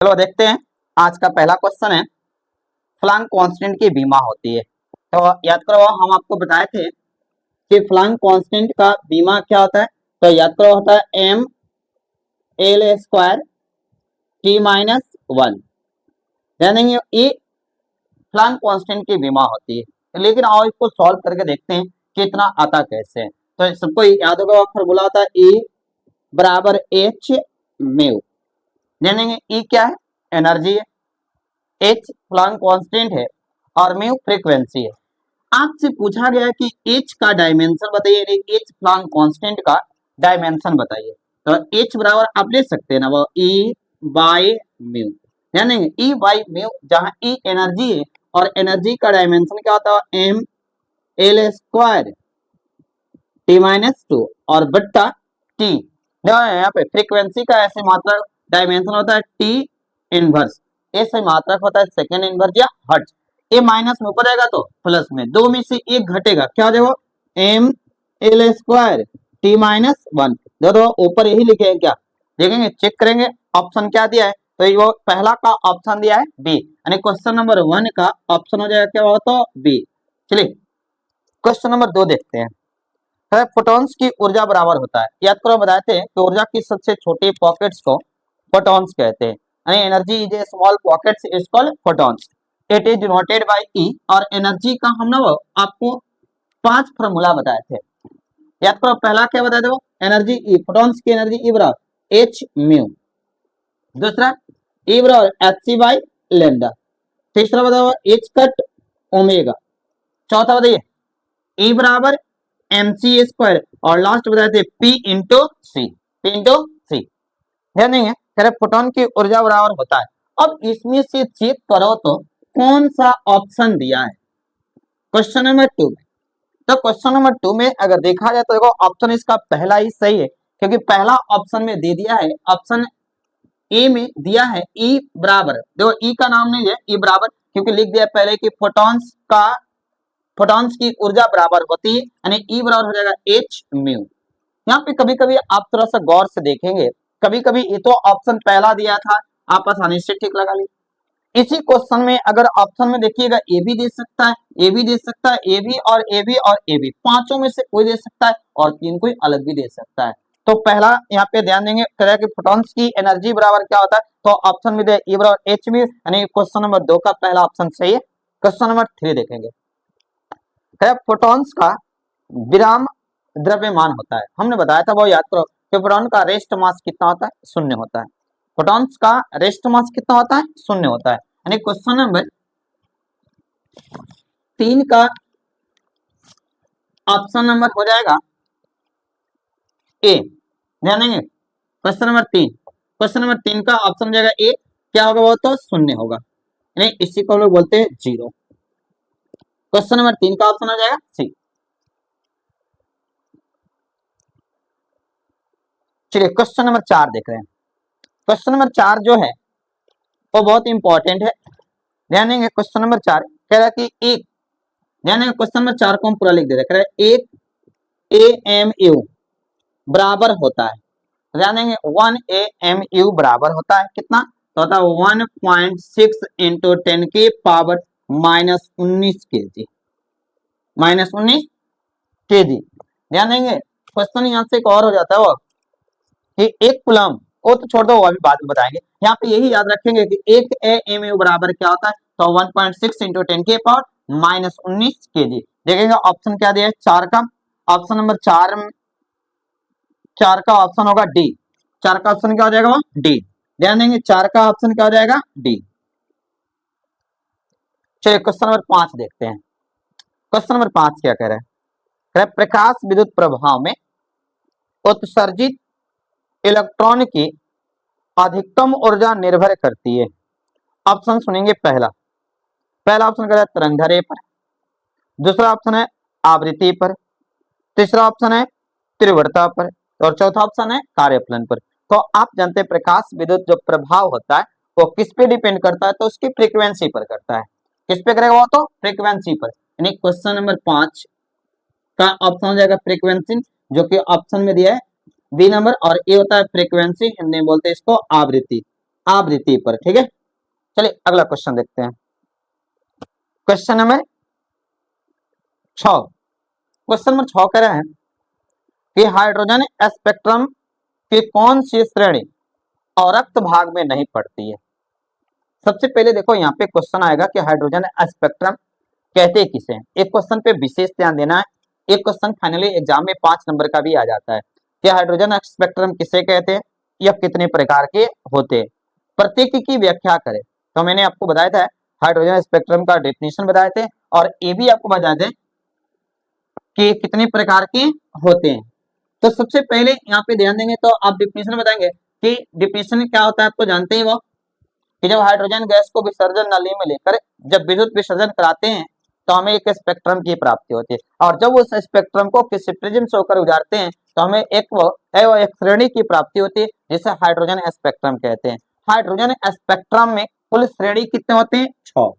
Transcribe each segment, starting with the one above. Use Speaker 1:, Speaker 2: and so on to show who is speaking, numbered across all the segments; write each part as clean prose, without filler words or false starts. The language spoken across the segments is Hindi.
Speaker 1: चलो देखते हैं। आज का पहला क्वेश्चन है, प्लांक कांस्टेंट की बीमा होती है। तो याद करो, हम आपको बताए थे कि प्लांक कांस्टेंट का बीमा क्या होता है। तो याद करो, होता है M L square T minus one. यानी ये प्लांक कांस्टेंट की बीमा होती है। लेकिन आओ इसको सॉल्व करके देखते हैं कि इतना आता कैसे है। तो सबको याद होगा, फॉर्मूला होता है E बराबर एच म्यू। जानेंगे E क्या है, एनर्जी है, एच प्लांक कांस्टेंट है और म्यू फ्रीक्वेंसी है। आपसे पूछा गया कि एच का डायमेंशन बताइए, एच प्लांक कांस्टेंट का डायमेंशन बताइए। तो एच बराबर आप ले सकते हैं ना, वो ई बाय म्यू। यानी ई बाय म्यू, जहां ई एनर्जी है और एनर्जी का डायमेंशन क्या होता है, M L square T minus two और बट्टा टी। यहाँ पे फ्रीक्वेंसी का ऐसे मात्रक डायमेंशन होता है टी इनवर्स, ऐसे मात्रक होता है सेकेंड इनवर्स या हर्ट्ज। ए माइनस में ऊपर जाएगा तो प्लस में, दो में से एक घटेगा, क्या हो जाएगा, M L square T minus one. देखो ऊपर यही लिखे हैं, क्या देखेंगे, चेक करेंगे ऑप्शन क्या दिया है। तो वो पहला का ऑप्शन दिया है बी, यानी क्वेश्चन नंबर 1 का ऑप्शन हो जाएगा क्या हो, तो बी। चलिए क्वेश्चन नंबर 2 देखते हैं। फोटॉन्स की ऊर्जा बराबर होता है। याद करो, बताए थे कि ऊर्जा की सबसे छोटी पॉकेट्स को फोटॉन्स कहते हैं। यानी energy is a small pockets is called photons. It is denoted by E. और एनर्जी का हम ना आपको 5 फॉर्मूला बताए थे। याद करो, पहला क्या बताए थे, वो एनर्जी ई, फोटॉन्स की एनर्जी ई बराबर एच म्यू। दूसरा ई बराबर एच सी बाई लेमडा। तीसरा बताओ एच कट ओमेगा। चौथा बताइए ई बराबर एम सी स्क्वायर। और लास्ट बताए थे पी इंटू सी, पी इंटू सी। ध्यान देंगे, फोटोन की ऊर्जा बराबर होता है। अब इसमें से चेक करो तो कौन सा ऑप्शन दिया है क्वेश्चन नंबर 2 में। तो क्वेश्चन नंबर 2 में अगर देखा जाए तो देखो, ऑप्शन इसका पहला ही सही है, क्योंकि पहला ऑप्शन में दे दिया है, ऑप्शन ए में दिया है ई बराबर। देखो ई का नाम नहीं है, ई बराबर क्योंकि लिख दिया पहले कि फोटॉन्स की ऊर्जा बराबर होती है, यानी ई बराबर हो जाएगा एच म्यू। यहाँ पे कभी कभी आप थोड़ा सा गौर से देखेंगे, कभी कभी ये तो ऑप्शन पहला दिया था, आप आसानी से ठीक लगा लीजिए। इसी क्वेश्चन में अगर ऑप्शन में देखिएगा, ए भी दे सकता है, ए भी दे सकता है, ए भी और ए भी और ए भी, पांचों में से कोई दे सकता है और तीन कोई अलग भी दे सकता है। तो पहला यहाँ पे ध्यान देंगे, कह कि फोटॉन्स की एनर्जी बराबर क्या होता है। तो ऑप्शन में दे ई बराबर एच म्यू, यानी क्वेश्चन नंबर 2 का पहला ऑप्शन सही है। क्वेश्चन नंबर 3 देखेंगे। फोटॉन्स का विराम द्रव्यमान होता है। हमने बताया था, वो याद करो कि फोटॉन का रेस्ट मास कितना होता है, शून्य होता है। फोटॉन्स का रेस्ट मास कितना होता है, शून्य होता है। यानी क्वेश्चन नंबर 3 का ऑप्शन नंबर हो जाएगा ए। ध्यान देंगे, क्वेश्चन नंबर 3, क्वेश्चन नंबर 3 का ऑप्शन हो जाएगा ए। क्या होगा, वो तो शून्य होगा, यानी इसी को लोग बोलते हैं जीरो। क्वेश्चन नंबर 3 का ऑप्शन हो जाएगा सी। चलिए क्वेश्चन नंबर 4 देख रहे हैं। क्वेश्चन नंबर 4 जो है वो बहुत इंपॉर्टेंट है। ध्यान देंगे, क्वेश्चन नंबर 4 कह रहा है कि एक, ध्यान देंगे क्वेश्चन नंबर 4 को हम पूरा लिख दे रहे हैं। एक ए एम यू बराबर होता है, ध्यान देंगे 1 ए एम यू बराबर होता है कितना, तो होता है 1.6 इंटू 10 की पावर माइनस 19 के जी, माइनस 19 के जी। ध्यान देंगे, क्वेश्चन यहाँ से एक और हो जाता है वो कि एक कुलम, वो तो छोड़ दो, वो अभी बाद में बताएंगे। यहाँ पे यही याद रखेंगे कि एक ए एम यू बराबर क्या होता है, तो 1.6 इंटू 10 के पावर माइनस 19 के जी। देखेंगे ऑप्शन क्या दिया है 4 का, ऑप्शन नंबर 4 का ऑप्शन होगा डी। 4 का ऑप्शन क्या हो जाएगा, वो डी। ध्यान देंगे 4 का ऑप्शन क्या हो जाएगा, डी। चलिए क्वेश्चन नंबर 5 देखते हैं। क्वेश्चन नंबर 5 क्या कह रहा है, कह रहा है प्रकाश विद्युत प्रभाव में उत्सर्जित इलेक्ट्रॉन की अधिकतम ऊर्जा निर्भर करती है। ऑप्शन सुनेंगे, पहला ऑप्शन कह रहा है तरंगदैर्घ्य पर, दूसरा ऑप्शन है आवृत्ति पर, तीसरा ऑप्शन है तीव्रता पर और चौथा ऑप्शन है कार्यफलन पर। तो आप जानते हैं प्रकाश विद्युत जो प्रभाव होता है वो किस पे डिपेंड करता है, तो उसकी फ्रीक्वेंसी पर करता है। किस पे करेगा वो, तो फ्रीक्वेंसी पर। यानी क्वेश्चन नंबर 5 का ऑप्शन हो जाएगा फ्रीक्वेंसी, जो कि ऑप्शन में दिया है बी नंबर, और ए होता है फ्रीक्वेंसी, हिंदी में बोलते हैं इसको आवृत्ति। आवृत्ति पर। ठीक है, चलिए अगला क्वेश्चन देखते हैं। क्वेश्चन नंबर 6, क्वेश्चन नंबर 6 कह रहा है कि हाइड्रोजन स्पेक्ट्रम की कौन सी श्रेणी अवरक्त भाग में नहीं पड़ती है। सबसे पहले देखो यहाँ पे क्वेश्चन आएगा कि हाइड्रोजन स्पेक्ट्रम कहते किसे हैं। एक क्वेश्चन पे विशेष ध्यान देना है, एक क्वेश्चन फाइनली एग्जाम में 5 नंबर का भी आ जाता है कि हाइड्रोजन स्पेक्ट्रम किसे कहते हैं या कितने प्रकार के होते हैं, प्रत्येक की व्याख्या करें। तो मैंने आपको बताया था हाइड्रोजन स्पेक्ट्रम का डेफिनेशन बताए थे और ये भी आपको बताए थे कि कितने प्रकार के होते हैं। तो सबसे पहले यहाँ पे ध्यान देंगे तो आप डेफिनेशन बताएंगे कि डेफिनेशन क्या होता है, आपको जानते हैं वो कि जब हाइड्रोजन गैस को विसर्जन नली में लेकर जब विद्युत विसर्जन कराते हैं तो हमें एक स्पेक्ट्रम की प्राप्ति होती है, और जब उस स्पेक्ट्रम को किसी प्रिज्म से होकर गुजारते हैं तो हमें एक श्रेणी की प्राप्ति होती है जिसे हाइड्रोजन स्पेक्ट्रम कहते हैं। हाइड्रोजन स्पेक्ट्रम में कुल श्रेणी कितने होते हैं? 6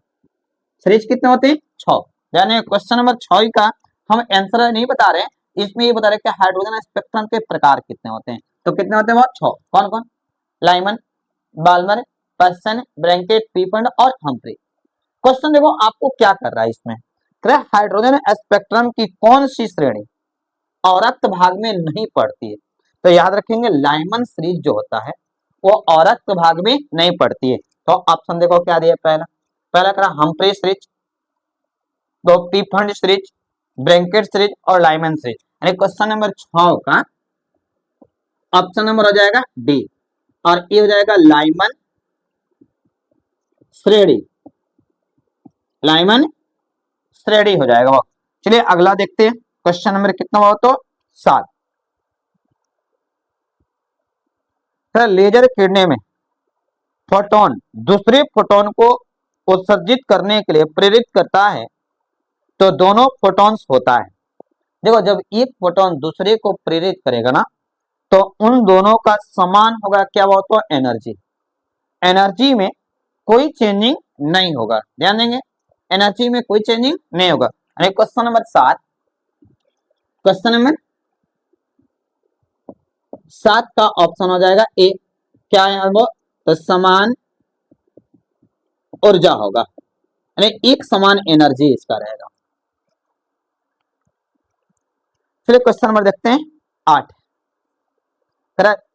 Speaker 1: श्रेणी कितने होते हैं? 6। यानी क्वेश्चन नंबर 6 का हम आंसर नहीं बता रहे हैं, इसमें ये बता रहे हैं कि हाइड्रोजन स्पेक्ट्रम के प्रकार कितने होते हैं। तो कितने होते हैं वो? 6। कौन कौन? लाइमन, बाल्मर, पर्सन, ब्रैंकेट, पीपंड और हम्फ्री। क्वेश्चन देखो आपको क्या कर रहा है इसमें, हाइड्रोजन स्पेक्ट्रम की कौन सी श्रेणी अवरक्त भाग में नहीं पड़ती है। तो याद रखेंगे लाइमन सीरीज जो होता है वो अवरक्त भाग में नहीं पड़ती है। तो ऑप्शन देखो क्या दिया, पहला करा हम्फ्री सीरीज, दो पीफंड सीरीज, ब्रैंकेट सीरीज और लाइमन सीरीज। यानी क्वेश्चन नंबर 6 का ऑप्शन नंबर हो जाएगा डी, और ये हो जाएगा लाइमन श्रेणी, लाइमन श्रेणी हो जाएगा वो। चलिए अगला देखते हैं, क्वेश्चन नंबर कितना हो तो 7। लेजर किरणें में फोटोन दूसरे फोटोन को उत्सर्जित करने के लिए प्रेरित करता है तो दोनों फोटॉन्स होता है। देखो जब एक फोटोन दूसरे को प्रेरित करेगा ना तो उन दोनों का समान होगा क्या वो तो एनर्जी, एनर्जी में कोई चेंजिंग नहीं होगा। ध्यान देंगे एनर्जी में कोई चेंजिंग नहीं होगा। क्वेश्चन नंबर 7, क्वेश्चन नंबर 7 का ऑप्शन हो जाएगा ए। क्या है वो? तो समान ऊर्जा होगा, यानी एक समान एनर्जी इसका रहेगा। चलिए क्वेश्चन नंबर देखते हैं 8।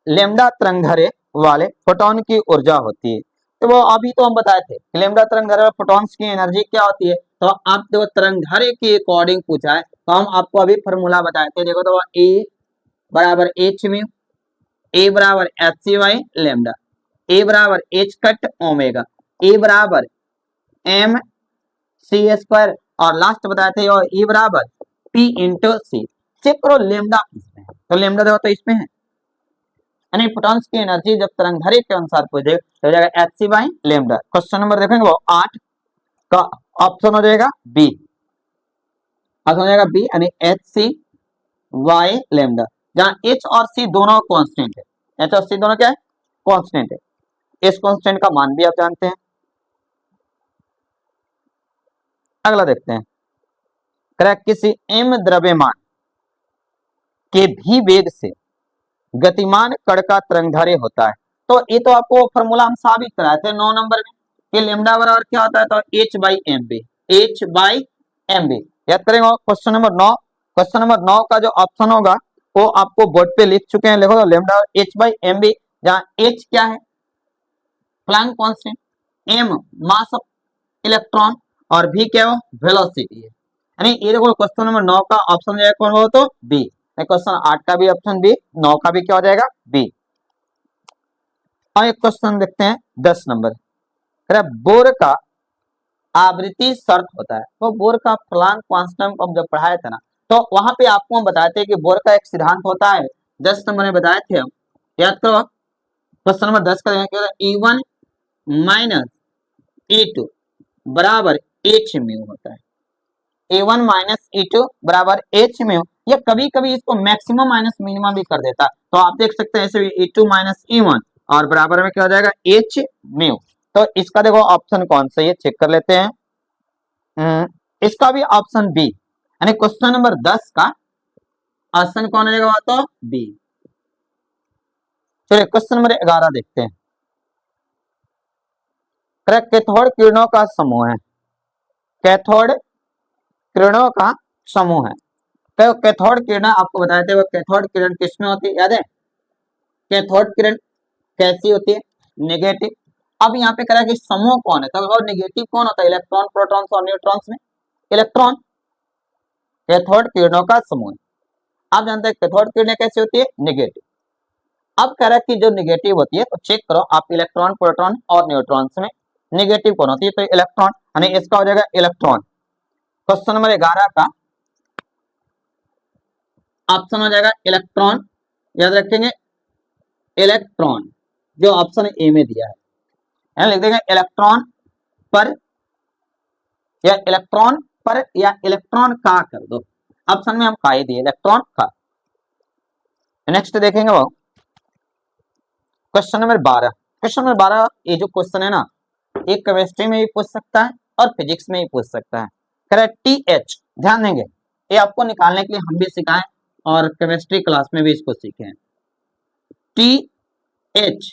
Speaker 1: लेमडा तरंगधैर्य वाले फोटोन की ऊर्जा होती है। तो वो अभी तो हम बताए थे कि लेमडा तरंगधैर्य वाले फोटॉन्स की एनर्जी क्या होती है। तो आप देखो तरंगधैर्य के अकॉर्डिंग पूछा है तो हम आपको अभी फॉर्मूला बताए थे। देखो तो ए बराबर एच म्यू, ए बराबर एच सी वाई लेमडा, ए बराबर एच कट ओमेगा, ए बराबर एम सी स्क्वायर और लास्ट बताए थे और ई बराबर पी इंटू सी। चेक करो लेमडा किसमें है, तो लेमडा देखो तो इसमें है, यानी फोटॉन्स की एनर्जी जब तरंगधैर्य के अनुसार पूछे तो हो जाएगा H C by lambda. Question number देखेंगे वो 8 का ऑप्शन हो जाएगा बी, ऑप्शन हो जाएगा बी यानी एच सी वाई लेमडा, जहां एच और सी दोनों कांस्टेंट है। एच और सी दोनों क्या है? कांस्टेंट है। इस कांस्टेंट का मान भी आप जानते हैं। अगला देखते हैं, किसी एम द्रव्यमान के भी वेग से गतिमान कण का तरंगधैर्य होता है। तो ये तो आपको फॉर्मूला हम साबित कराए थे 9 नंबर में कि लेमडा बराबर क्या होता है तो H by M B, H by M B. याद करेंगे क्वेश्चन नंबर 9, क्वेश्चन नंबर 9 का जो ऑप्शन होगा वो आपको बोर्ड पे लिख चुके हैं। लिखो lambda H by M B, जहां एच क्या है? Planck constant, M mass of electron और भी क्या हो? वेलोसिटी है। यानी ये देखो क्वेश्चन नंबर 9 का ऑप्शन जो है कौन हो तो बी। क्वेश्चन 8 का भी ऑप्शन बी, 9 का भी क्या हो जाएगा? बी। और एक क्वेश्चन देखते हैं 10 नंबर, बोर का आवृत्ति शर्त होता है। तो बोर का प्लैंक कांस्टेंट को हम जब पढ़ाए थे ना तो वहां पे आपको हम बताए थे कि बोर का एक सिद्धांत होता है, 10 नंबर में बताए थे हम, याद करो। क्वेश्चन नंबर 10 का E1 माइनस E2 बराबर एच म्यू होता है। A1 माइनस E2 बराबर एच म्यू, या कभी कभी इसको मैक्सिमम माइनस मिनिमम भी कर देता है। तो आप देख सकते हैं ऐसे E2 माइनस E1 और बराबर में क्या हो जाएगा? H mu. तो इसका देखो ऑप्शन कौन सा है चेक कर लेते हैं। इसका भी ऑप्शन बी, यानी क्वेश्चन नंबर 10 का ऑप्शन कौन रहेगा? तो बी। चलिए क्वेश्चन नंबर 11 देखते हैं। कैथोड किरणों का समूह है, कैथोड किरणों का समूह है। तो कैथोड किरण आपको बताए थे, वो कैथोड किरण किसमें होती है, याद है? कैथोड किरण कैसी होती है? नेगेटिव। अब यहाँ पे कह रहा है कि समूह कौन है, तो नेगेटिव कौन होता है? इलेक्ट्रॉन, प्रोटॉन्स और न्यूट्रॉन्स में इलेक्ट्रॉन। कैथोड किरणों का समूह है। आप जानते हैं कैथोड किरणें कैसी होती है? नेगेटिव। अब कह रहा है कि जो नेगेटिव होती है, तो चेक करो आप इलेक्ट्रॉन, प्रोटॉन और न्यूट्रॉन्स में नेगेटिव कौन होती है? तो इलेक्ट्रॉन, यानी इसका हो जाएगा इलेक्ट्रॉन। क्वेश्चन नंबर 11 का ऑप्शन हो जाएगा इलेक्ट्रॉन। याद रखेंगे इलेक्ट्रॉन, जो ऑप्शन ए में दिया है, यहाँ लिख देंगे इलेक्ट्रॉन पर, या इलेक्ट्रॉन पर, या इलेक्ट्रॉन का कर दो। ऑप्शन में हम का ही दिए, इलेक्ट्रॉन का। नेक्स्ट देखेंगे वो क्वेश्चन नंबर 12। क्वेश्चन नंबर 12 ये जो क्वेश्चन है ना, एक केमिस्ट्री में भी पूछ सकता है और फिजिक्स में भी पूछ सकता है। कह रहा है TH, ध्यान देंगे, ये आपको निकालने के लिए हम भी सिखाएं और केमिस्ट्री क्लास में भी इसको सीखे। TH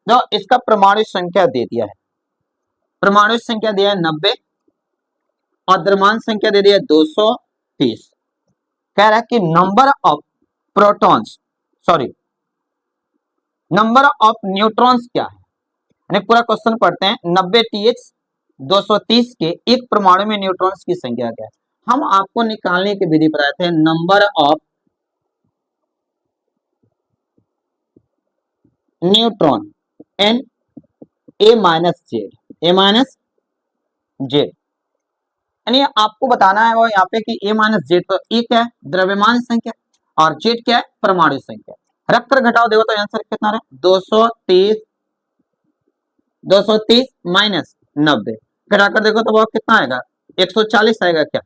Speaker 1: जो इसका परमाणु संख्या दे दिया है, परमाणु संख्या दिया है 90 और द्रव्यमान संख्या दे दिया है 230। कह रहा है कि number of protons, sorry number of neutrons क्या है। यानी पूरा क्वेश्चन पढ़ते हैं। 90 TH 230 के एक परमाणु में न्यूट्रॉन्स की संख्या क्या है। हम आपको निकालने की विधि बताए थे, number of neutron N A minus Z, A minus Z, यानी आपको बताना है वो यहाँ पे कि ए माइनस जेड, तो ए क्या है? द्रव्यमान संख्या, और जेड क्या है? परमाणु संख्या। रख कर घटाओ देखो तो आंसर कितना रहा? 230 माइनस 90, घटाकर देखो तो वो कितना आएगा? 140 आएगा क्या?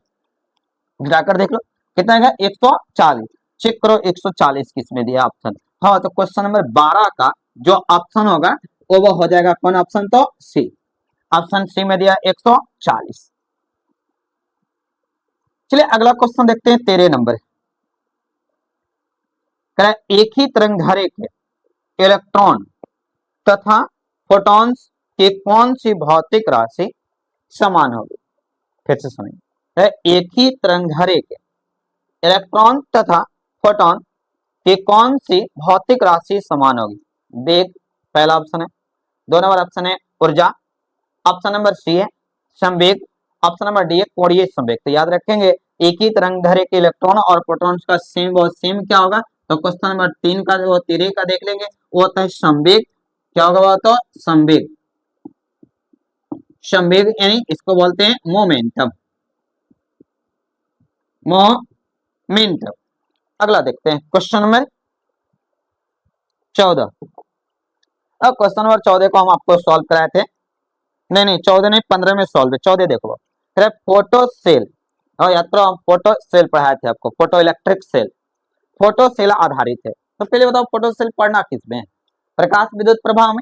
Speaker 1: घटाकर देख लो कितना आएगा? 140। चेक करो 140 किसमें दिया ऑप्शन। हाँ, तो क्वेश्चन नंबर 12 का जो ऑप्शन होगा वो हो जाएगा कौन ऑप्शन? तो सी, ऑप्शन सी में दिया 140। चलिए अगला क्वेश्चन देखते हैं 13 नंबर। एक ही तरंगधारे के इलेक्ट्रॉन तथा फोटॉन्स की कौन सी भौतिक राशि समान होगी? फिर से सुनिए, एक ही तरंगधारे के इलेक्ट्रॉन तथा फोटॉन की कौन सी भौतिक राशि समान होगी? वेग पहला ऑप्शन है, 2 नंबर ऑप्शन है ऊर्जा, ऑप्शन नंबर सी है संवेग, ऑप्शन नंबर डी है कोणीय संवेग। तो याद रखेंगे एक ही तरंगधारे के इलेक्ट्रॉन और प्रोटॉन्स का सेम, वो सेम क्या होगा? तो क्वेश्चन नंबर 3 का जो 13 का देख लेंगे, वो होता है संवेग। क्या होगा वो? तो संवेग, संवेग यानी इसको बोलते हैं मोमेंटम, मोमेंटम। अगला देखते हैं क्वेश्चन नंबर 14। अब क्वेश्चन नंबर 14 को हम आपको सॉल्व कराए थे, नहीं 14 नहीं 15 में सॉल्व है। 14 देखो, फोटो सेल, और याद करो हम फोटो सेल पढ़ाए थे आपको, photo electric cell, photo cell आधारित है। तो पहले बताओ फोटो सेल पढ़ना किसमें है? प्रकाश विद्युत प्रभाव में।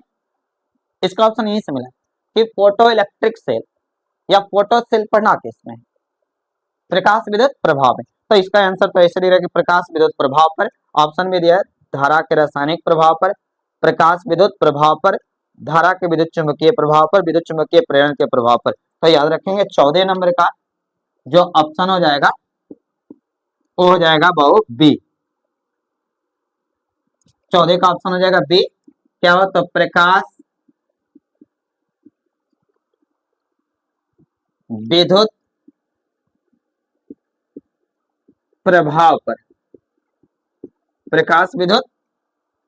Speaker 1: इसका ऑप्शन यही से मिला कि फोटो इलेक्ट्रिक सेल या फोटो सेल पढ़ना किसमें है? प्रकाश विद्युत प्रभाव में। तो इसका आंसर तो ऐसे दे रहा है कि प्रकाश विद्युत प्रभाव पर। ऑप्शन में दिया है धारा के रासायनिक प्रभाव पर, प्रकाश विद्युत प्रभाव पर, धारा के विद्युत चुंबकीय प्रभाव पर, विद्युत चुंबकीय प्रेरण के प्रभाव पर। तो याद रखेंगे 14 नंबर का जो ऑप्शन हो जाएगा वो हो जाएगा बहु बी। 14 का ऑप्शन हो जाएगा बी। क्या हो? तो प्रकाश विद्युत प्रभाव पर, प्रकाश विद्युत